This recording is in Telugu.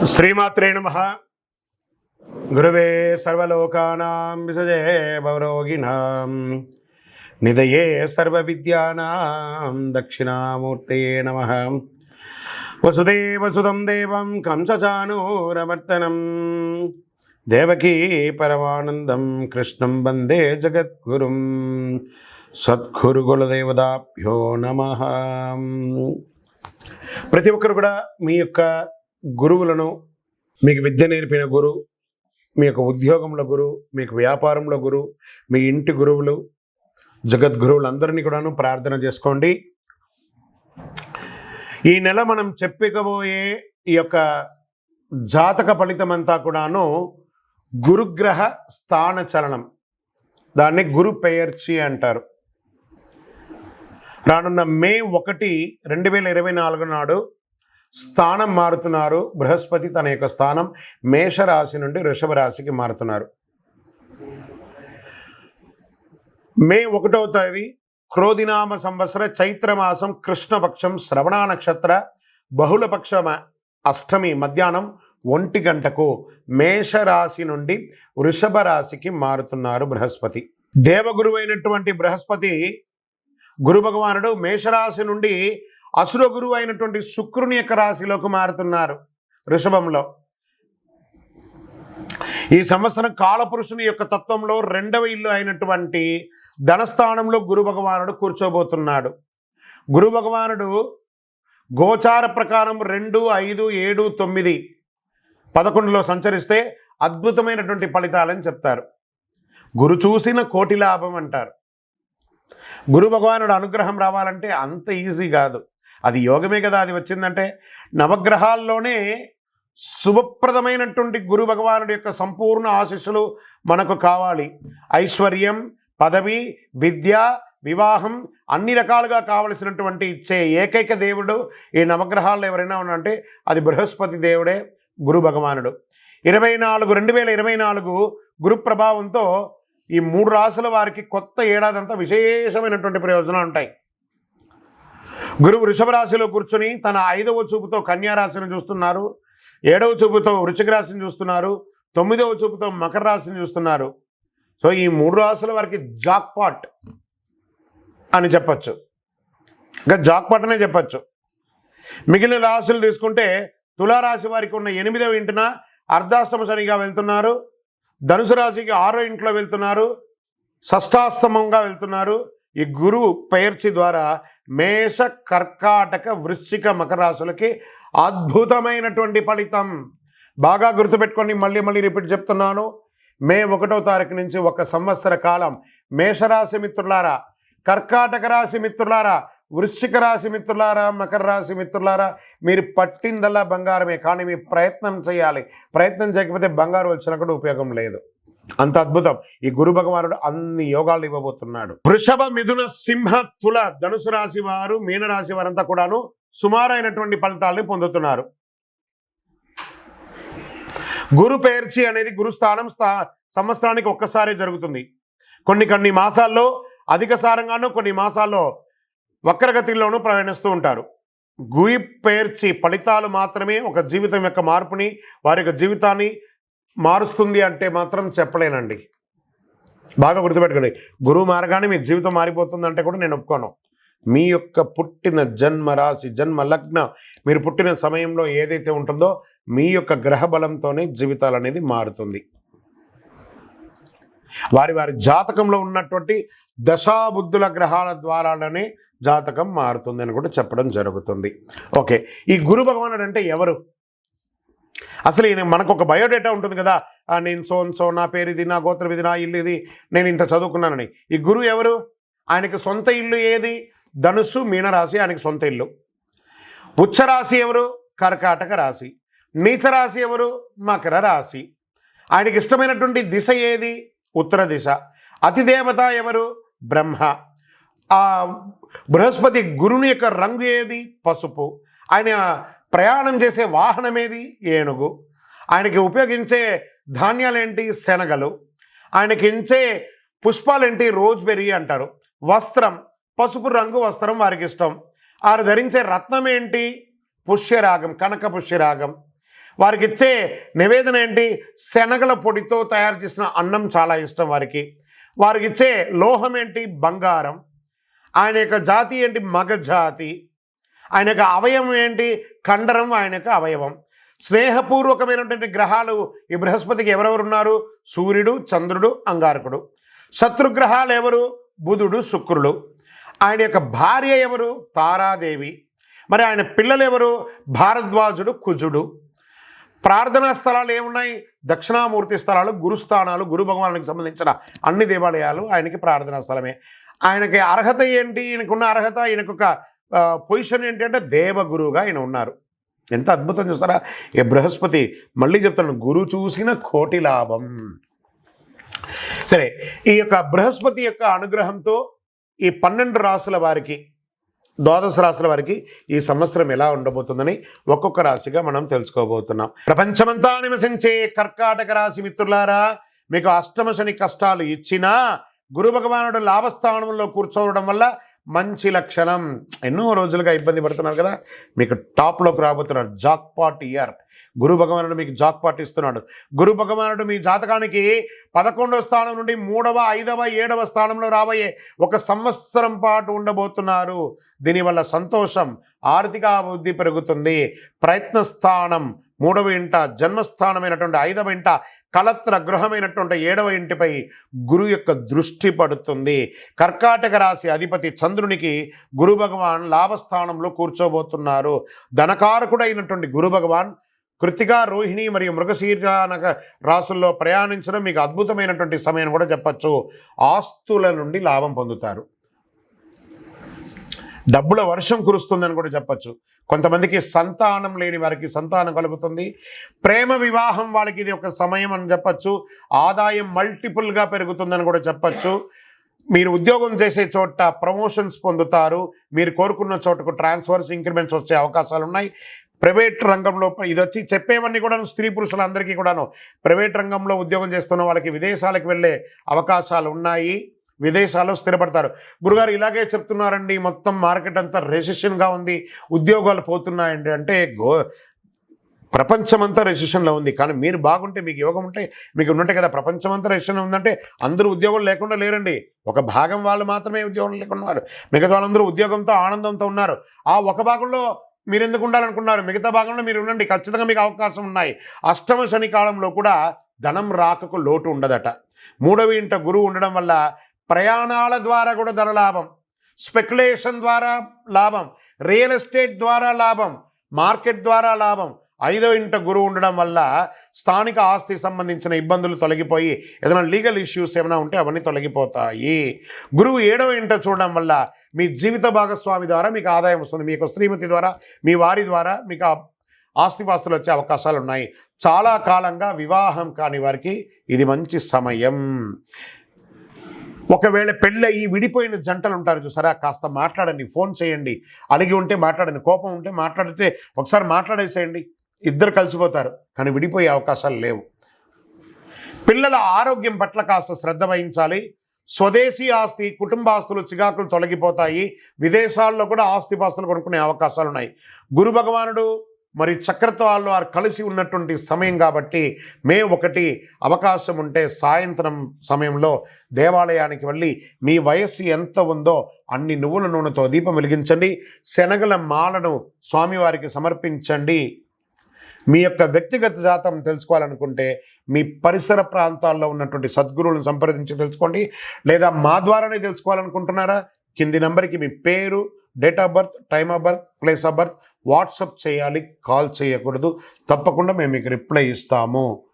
శ్రీమాత్రే నమః. గురవే సర్వలోకానాం విసజే భవరోగిణాం నిధయే సర్వవిద్యానాం దక్షిణామూర్తయే నమః. వసుదేవసుతం దేవం కంసచానూరమర్దనం దేవకీ పరమానందం కృష్ణం వందే జగద్గురుం. సద్గురుకులదేవతాభ్యో నమః. ప్రతి ఒక్కరు కూడా మీ యొక్క గురువులను, మీకు విద్య నేర్పిన గురువు, మీ యొక్క ఉద్యోగంలో గురువు, మీకు వ్యాపారంలో గురువు, మీ ఇంటి గురువులు, జగద్గురువులందరినీ కూడాను ప్రార్థన చేసుకోండి. ఈ నెల మనం చెప్పుకోబోయే ఈ యొక్క జాతక ఫలితం అంతా కూడాను గురుగ్రహ స్థాన చలనం, దాన్ని గురు పెయర్చి అంటారు. రానున్న మే 1, 2024 నాడు స్థానం మారుతున్నారు. బృహస్పతి తన యొక్క స్థానం మేషరాశి నుండి వృషభ రాశికి మారుతున్నారు. మే 1వ తేదీ క్రోధినామ సంవత్సర చైత్రమాసం కృష్ణపక్షం శ్రవణ నక్షత్ర బహుళపక్ష అష్టమి మధ్యాహ్నం 1 గంటకు మేషరాశి నుండి వృషభ రాశికి మారుతున్నారు బృహస్పతి. దేవగురువు అయినటువంటి బృహస్పతి గురు భగవానుడు మేషరాశి నుండి అసుర గురువు అయినటువంటి శుక్రుని యొక్క రాశిలోకి మారుతున్నారు వృషభంలో. ఈ సంవత్సరం కాలపురుషుని యొక్క తత్వంలో 2వ ఇల్లు అయినటువంటి ధనస్థానంలో గురు భగవానుడు కూర్చోబోతున్నాడు. గురు భగవానుడు గోచార ప్రకారం 2, 5, 7, 9, 11లో సంచరిస్తే అద్భుతమైనటువంటి ఫలితాలని చెప్తారు. గురు చూసిన కోటి లాభం అంటారు. గురు భగవానుడు అనుగ్రహం రావాలంటే అంత ఈజీ కాదు, అది యోగమే కదా. అది వచ్చిందంటే నవగ్రహాల్లోనే శుభప్రదమైనటువంటి గురు భగవానుడి యొక్క సంపూర్ణ ఆశీస్సులు మనకు కావాలి. ఐశ్వర్యం, పదవి, విద్య, వివాహం అన్ని రకాలుగా కావలసినటువంటి ఇచ్చే ఏకైక దేవుడు ఈ నవగ్రహాల్లో ఎవరైనా ఉన్నారంటే అది బృహస్పతి దేవుడే, గురు భగవానుడు. 2024 గురు ప్రభావంతో ఈ 3 రాశుల వారికి కొత్త ఏడాదంతా విశేషమైనటువంటి ప్రయోజనాలు ఉంటాయి. గురువు వృషభ రాశిలో కూర్చొని తన 5వ చూపుతో కన్యా రాశిని చూస్తున్నారు, 7వ చూపుతో వృశ్చిక రాశిని చూస్తున్నారు, 9వ చూపుతో మకర రాశిని చూస్తున్నారు. సో ఈ 3 రాశుల వారికి జాక్పాట్ అని చెప్పచ్చు, ఇంకా జాక్పాట్ అనే చెప్పచ్చు. మిగిలిన రాశులు తీసుకుంటే తులారాశి వారికి ఉన్న 8వ ఇంటిన అర్ధాష్టమ శనిగా వెళ్తున్నారు, ధనుసు రాశికి 6వ ఇంట్లో వెళ్తున్నారు, షష్టాష్టమంగా వెళ్తున్నారు. ఈ గురువు పెయర్చి ద్వారా మేష, కర్కాటక, వృశ్చిక, మకర రాశులకి అద్భుతమైనటువంటి ఫలితం. బాగా గుర్తుపెట్టుకొని మళ్ళీ రిపీట్ చెప్తున్నాను. మే 1వ తారీఖు నుంచి 1 సంవత్సర కాలం మేషరాశి మిత్రులారా, కర్కాటక రాశి మిత్రులారా, వృశ్చిక రాశి మిత్రులారా, మకర రాశి మిత్రులారా, మీరు పట్టిందల్లా బంగారమే. కానీ మీ ప్రయత్నం చేయాలి. ప్రయత్నం చేయకపోతే బంగారు వచ్చినా కూడా ఉపయోగం లేదు. అంత అద్భుతం ఈ గురు భగవానుడు అన్ని యోగాలు ఇవ్వబోతున్నాడు. వృషభ, మిథున, సింహ, తుల, ధనుసు రాశి వారు, మీనరాశి వారంతా కూడాను సుమారైనటువంటి ఫలితాలని పొందుతున్నారు. గురు పెయర్చి అనేది గురుస్థానం సంవత్సరానికి ఒక్కసారి జరుగుతుంది. కొన్ని మాసాల్లో అధిక సారంగానూ, కొన్ని మాసాల్లో వక్రగతిలోనూ ప్రయాణిస్తూ ఉంటారు. గురు పెయర్చి ఫలితాలు మాత్రమే ఒక జీవితం యొక్క మార్పుని, వారి యొక్క జీవితాన్ని మారుస్తుంది అంటే మాత్రం చెప్పలేనండి. బాగా గుర్తుపెట్టుకోండి, గురువు మారగానే మీ జీవితం మారిపోతుందంటే కూడా నేను ఒప్పుకోను. మీ యొక్క పుట్టిన జన్మ రాశి, జన్మ లగ్న, మీరు పుట్టిన సమయంలో ఏదైతే ఉంటుందో మీ యొక్క గ్రహ బలంతోనే జీవితాలు అనేది మారుతుంది. వారి జాతకంలో ఉన్నటువంటి దశాబుద్ధుల గ్రహాల ద్వారానే జాతకం మారుతుంది అని కూడా చెప్పడం జరుగుతుంది. ఓకే, ఈ గురు భగవానుడు అంటే ఎవరు? అసలు మనకు ఒక బయోడేటా ఉంటుంది కదా, నేను సో నా పేరు ఇది, నా గోత్రం ఇది, నా ఇల్లు ఇది, నేను ఇంత చదువుకున్నానని. ఈ గురువు ఎవరు? ఆయనకి సొంత ఇల్లు ఏది? ధనుస్సు, మీనరాశి ఆయనకి సొంత ఇల్లు. ఉచ్చరాశి ఎవరు? కర్కాటక రాశి. నీచరాశి ఎవరు? మకర రాశి. ఆయనకి ఇష్టమైనటువంటి దిశ ఏది? ఉత్తర దిశ. అతిదేవత ఎవరు? బ్రహ్మ. బృహస్పతి గురుని యొక్క రంగు ఏది? పసుపు. ఆయన ప్రయాణం చేసే వాహనం ఏది? ఏనుగు. ఆయనకి ఉపయోగించే ధాన్యాలేంటి? శనగలు. ఆయనకి ఇచ్చే పుష్పాలేంటి? రోజ్బెర్రీ అంటారు. వస్త్రం పసుపు రంగు వస్త్రం వారికి ఇష్టం. వారు ధరించే రత్నం ఏంటి? పుష్యరాగం, కనక పుష్యరాగం. వారికి ఇచ్చే నివేదన ఏంటి? శనగల పొడితో తయారు చేసిన అన్నం చాలా ఇష్టం వారికి. వారికి ఇచ్చే లోహం ఏంటి? బంగారం. ఆయన యొక్క జాతి ఏంటి? మగ జాతి. ఆయన యొక్క అవయవం ఏంటి? కండరం ఆయన యొక్క అవయవం. స్నేహపూర్వకమైనటువంటి గ్రహాలు ఈ బృహస్పతికి ఎవరెవరు ఉన్నారు? సూర్యుడు, చంద్రుడు, అంగారకుడు. శత్రుగ్రహాలు ఎవరు? బుధుడు, శుక్రుడు. ఆయన యొక్క భార్య ఎవరు? తారాదేవి. మరి ఆయన పిల్లలు ఎవరు? భారద్వాజుడు, కుజుడు. ప్రార్థనా స్థలాలు ఏమున్నాయి? దక్షిణామూర్తి స్థలాలు, గురుస్థానాలు, గురు భగవానునికి సంబంధించిన అన్ని దేవాలయాలు ఆయనకి ప్రార్థనా స్థలమే. ఆయనకి అర్హత ఏంటి? ఈయనకున్న అర్హత, ఈయనకొక పొజిషన్ ఏంటి అంటే దేవగురువుగా ఆయన ఉన్నారు. ఎంత అద్భుతం చూస్తారా ఈ బృహస్పతి. మళ్ళీ చెప్తాను, గురు చూసిన కోటి లాభం. సరే, ఈ యొక్క బృహస్పతి యొక్క అనుగ్రహంతో ఈ 12 రాసుల వారికి, ద్వాదశ రాశుల వారికి ఈ సంవత్సరం ఎలా ఉండబోతుందని ఒక్కొక్క రాశిగా మనం తెలుసుకోబోతున్నాం. ప్రపంచమంతా నివసించే కర్కాటక రాశి మిత్రులారా, మీకు అష్టమ శని కష్టాలు ఇచ్చినా గురు భగవానుడు లాభస్థానంలో కూర్చోవడం వల్ల మంచి లక్షణం. ఎన్నో రోజులుగా ఇబ్బంది పడుతున్నారు కదా, మీకు టాప్లోకి రాబోతున్నారు. Jackpot year. గురు భగవానుడు మీకు జాక్పాట్ ఇస్తున్నాడు. గురు భగవానుడు మీ జాతకానికి 11వ స్థానం నుండి 3వ, 5వ, 7వ స్థానంలో రాబోయే ఒక సంవత్సరం పాటు ఉండబోతున్నారు. దీనివల్ల సంతోషం, ఆర్థిక అభివృద్ధి పెరుగుతుంది. ప్రయత్న స్థానం 3వ ఇంట, జన్మస్థానమైనటువంటి 5వ ఇంట, కలత్ర గృహమైనటువంటి 7వ ఇంటిపై గురు యొక్క దృష్టి పడుతుంది. కర్కాటక రాశి అధిపతి చంద్రునికి గురు భగవాన్ లాభస్థానంలో కూర్చోబోతున్నారు. ధనకారకుడైనటువంటి గురు భగవాన్ కృతిక, రోహిణి మరియు మృగశీర్ష రాసుల్లో ప్రయాణించడం మీకు అద్భుతమైనటువంటి సమయం కూడా చెప్పచ్చు. ఆస్తుల నుండి లాభం పొందుతారు. డబ్బుల వర్షం కురుస్తుందని కూడా చెప్పచ్చు. కొంతమందికి సంతానం లేని వారికి సంతానం కలుగుతుంది. ప్రేమ వివాహం వాళ్ళకి ఇది ఒక సమయం అని చెప్పచ్చు. ఆదాయం మల్టిపుల్గా పెరుగుతుందని కూడా చెప్పచ్చు. మీరు ఉద్యోగం చేసే చోట ప్రమోషన్స్ పొందుతారు. మీరు కోరుకున్న చోటకు ట్రాన్స్ఫర్స్, ఇంక్రిమెంట్స్ వచ్చే అవకాశాలు ఉన్నాయి. ప్రైవేట్ రంగంలో ఇది వచ్చి చెప్పేవన్నీ కూడా స్త్రీ పురుషులందరికీ కూడాను ప్రైవేట్ రంగంలో ఉద్యోగం చేస్తున్న వాళ్ళకి విదేశాలకు వెళ్ళే అవకాశాలు ఉన్నాయి. విదేశాల్లో స్థిరపడతారు. గురుగారు ఇలాగే చెప్తున్నారండి, మొత్తం మార్కెట్ అంతా రెసిషన్గా ఉంది, ఉద్యోగాలు పోతున్నాయండి అంటే ప్రపంచమంతా రెసిషన్లో ఉంది. కానీ మీరు బాగుంటే, మీకు యోగం ఉంటే, మీకు ఉన్నట్టే కదా. ప్రపంచమంతా రెసిషన్లో ఉందంటే అందరూ ఉద్యోగం లేకుండా లేరండి. ఒక భాగం వాళ్ళు మాత్రమే ఉద్యోగం లేకుండా ఉన్నారు. మిగతా వాళ్ళందరూ ఉద్యోగంతో ఆనందంతో ఉన్నారు. ఆ ఒక భాగంలో మీరు ఎందుకు ఉండాలనుకున్నారు? మిగతా భాగంలో మీరు ఉండండి, ఖచ్చితంగా మీకు అవకాశం ఉన్నాయి. అష్టమ శని కాలంలో కూడా ధనం రాకకు లోటు ఉండదట. 3వ ఇంట గురువు ఉండడం వల్ల ప్రయాణాల ద్వారా కూడా ధన లాభం, స్పెక్యులేషన్ ద్వారా లాభం, రియల్ ఎస్టేట్ ద్వారా లాభం, మార్కెట్ ద్వారా లాభం. 5వ ఇంట గురువు ఉండడం వల్ల స్థానిక ఆస్తి సంబంధించిన ఇబ్బందులు తొలగిపోయి ఏదైనా లీగల్ ఇష్యూస్ ఏమైనా ఉంటే అవన్నీ తొలగిపోతాయి. గురువు 7వ ఇంట చూడడం వల్ల మీ జీవిత భాగస్వామి ద్వారా మీకు ఆదాయం వస్తుంది. మీకు శ్రీమతి ద్వారా, మీ వారి ద్వారా మీకు ఆస్తిపాస్తులు వచ్చే అవకాశాలు ఉన్నాయి. చాలా కాలంగా వివాహం కాని వారికి ఇది మంచి సమయం. ఒకవేళ పెళ్ళయి విడిపోయిన జంటలు ఉంటారు చూసారా, కాస్త మాట్లాడండి, ఫోన్ చేయండి. అలిగి ఉంటే మాట్లాడండి, కోపం ఉంటే మాట్లాడితే ఒకసారి మాట్లాడేసేయండి, ఇద్దరు కలిసిపోతారు. కానీ విడిపోయే అవకాశాలు లేవు. పిల్లల ఆరోగ్యం పట్ల కాస్త శ్రద్ధ వహించాలి. స్వదేశీ ఆస్తి, కుటుంబాస్తులు, చికాకులు తొలగిపోతాయి. విదేశాల్లో కూడా ఆస్తిపాస్తులు కొనుక్కునే అవకాశాలు ఉన్నాయి. గురు భగవానుడు మరి చక్రత్వాల్లో వారు కలిసి ఉన్నటువంటి సమయం కాబట్టి మే 1 అవకాశం ఉంటే సాయంత్రం సమయంలో దేవాలయానికి వెళ్ళి మీ వయస్సు ఎంత ఉందో అన్ని నువ్వుల నూనెతో దీపం వెలిగించండి. శనగల మాలను స్వామివారికి సమర్పించండి. మీ యొక్క వ్యక్తిగత జాతం తెలుసుకోవాలనుకుంటే మీ పరిసర ప్రాంతాల్లో ఉన్నటువంటి సద్గురువులను సంప్రదించి తెలుసుకోండి. లేదా మా ద్వారానే తెలుసుకోవాలనుకుంటున్నారా? కింది నెంబర్కి మీ పేరు, date of birth, time of birth, place of birth WhatsApp చేయాలి, కాల్ చేయకూడదు. తప్పకుండా మేము మీకు రిప్లై ఇస్తాము.